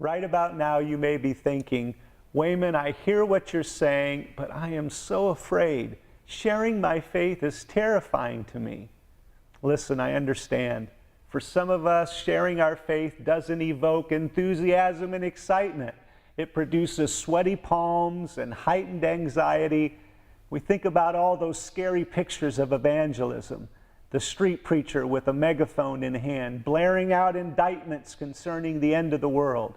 Right about now, you may be thinking, Wayman, I hear what you're saying, but I am so afraid. Sharing my faith is terrifying to me. Listen, I understand. For some of us, sharing our faith doesn't evoke enthusiasm and excitement. It produces sweaty palms and heightened anxiety. We think about all those scary pictures of evangelism. The street preacher with a megaphone in hand, blaring out indictments concerning the end of the world.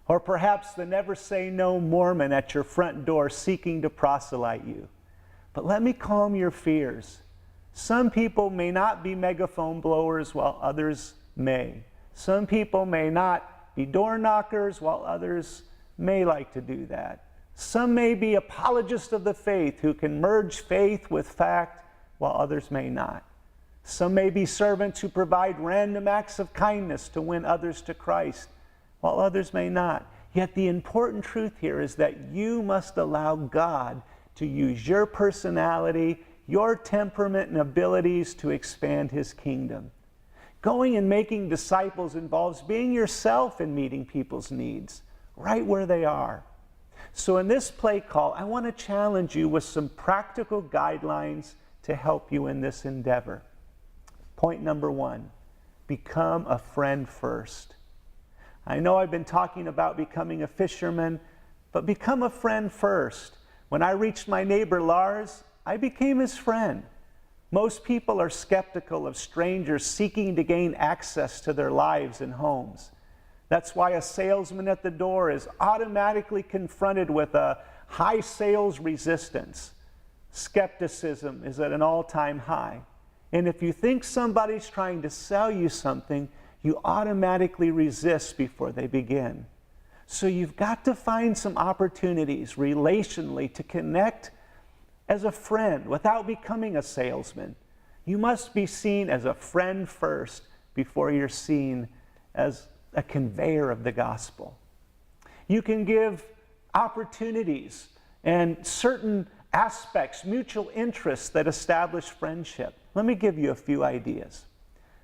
Or perhaps the never say no Mormon at your front door seeking to proselyte you. But let me calm your fears. Some people may not be megaphone blowers while others may. Some people may not be door knockers while others may like to do that. Some may be apologists of the faith who can merge faith with fact while others may not. Some may be servants who provide random acts of kindness to win others to Christ while others may not. Yet the important truth here is that you must allow God to use your personality, your temperament and abilities to expand His kingdom. Going and making disciples involves being yourself and meeting people's needs right where they are. So in this play call, I want to challenge you with some practical guidelines to help you in this endeavor. Point number 1, become a friend first. I know I've been talking about becoming a fisherman, but become a friend first. When I reached my neighbor Lars, I became his friend. Most people are skeptical of strangers seeking to gain access to their lives and homes. That's why a salesman at the door is automatically confronted with a high sales resistance. Skepticism is at an all-time high. And if you think somebody's trying to sell you something, you automatically resist before they begin. So you've got to find some opportunities relationally to connect as a friend without becoming a salesman. You must be seen as a friend first before you're seen as a conveyor of the gospel. You can give opportunities and certain aspects, mutual interests that establish friendship. Let me give you a few ideas.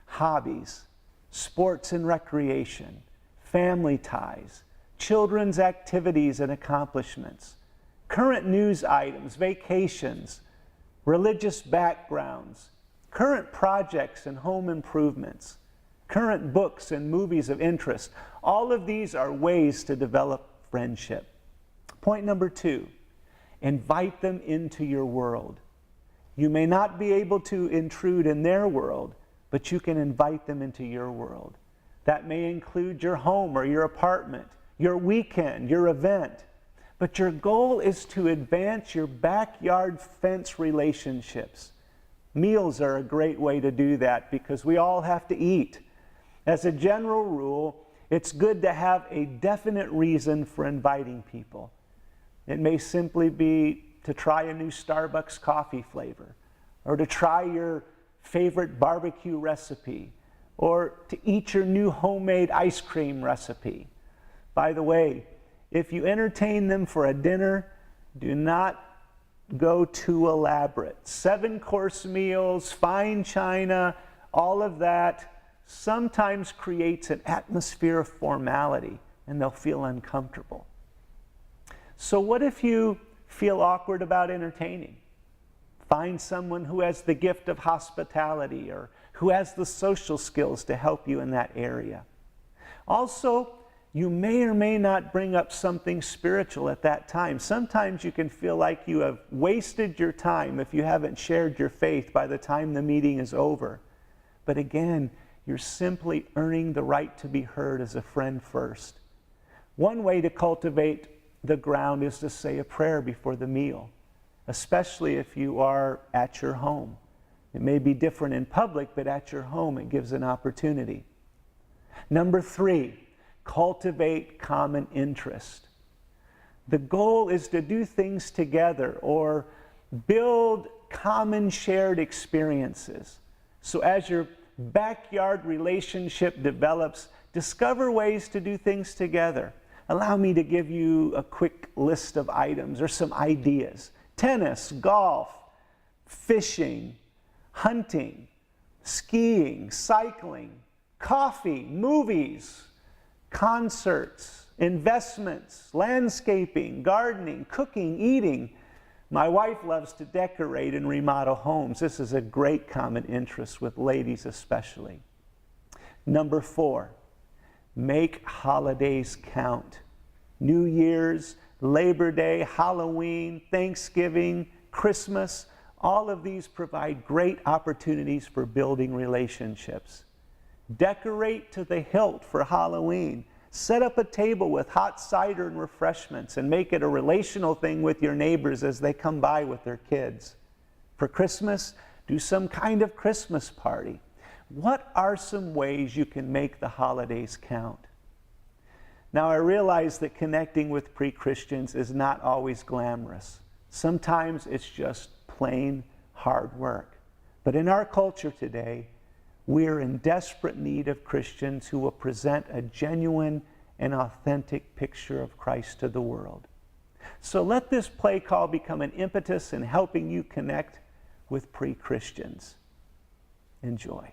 Hobbies, sports and recreation, family ties, children's activities and accomplishments, current news items, vacations, religious backgrounds, current projects and home improvements, current books and movies of interest. All of these are ways to develop friendship. Point number 2, invite them into your world. You may not be able to intrude in their world, but you can invite them into your world. That may include your home or your apartment, your weekend, your event. But your goal is to advance your backyard fence relationships. Meals are a great way to do that because we all have to eat. As a general rule, it's good to have a definite reason for inviting people. It may simply be to try a new Starbucks coffee flavor, or to try your favorite barbecue recipe, or to eat your new homemade ice cream recipe. By the way, if you entertain them for a dinner, do not go too elaborate. 7-course meals, fine china, all of that sometimes creates an atmosphere of formality, and they'll feel uncomfortable. So what if you feel awkward about entertaining? Find someone who has the gift of hospitality or who has the social skills to help you in that area. Also, you may or may not bring up something spiritual at that time. Sometimes you can feel like you have wasted your time if you haven't shared your faith by the time the meeting is over. But again, you're simply earning the right to be heard as a friend first. One way to cultivate the ground is to say a prayer before the meal, especially if you are at your home. It may be different in public, but at your home it gives an opportunity. Number 3, cultivate common interest. The goal is to do things together or build common shared experiences. So as your backyard relationship develops, discover ways to do things together. Allow me to give you a quick list of items or some ideas. Tennis, golf, fishing, hunting, skiing, cycling, coffee, movies, concerts, investments, landscaping, gardening, cooking, eating. My wife loves to decorate and remodel homes. This is a great common interest with ladies especially. Number 4, make holidays count. New Year's, Labor Day, Halloween, Thanksgiving, Christmas, all of these provide great opportunities for building relationships. Decorate to the hilt for Halloween. Set up a table with hot cider and refreshments and make it a relational thing with your neighbors as they come by with their kids. For Christmas, do some kind of Christmas party. What are some ways you can make the holidays count? Now, I realize that connecting with pre-Christians is not always glamorous. Sometimes it's just plain hard work. But in our culture today, we're in desperate need of Christians who will present a genuine and authentic picture of Christ to the world. So let this play call become an impetus in helping you connect with pre-Christians. Enjoy.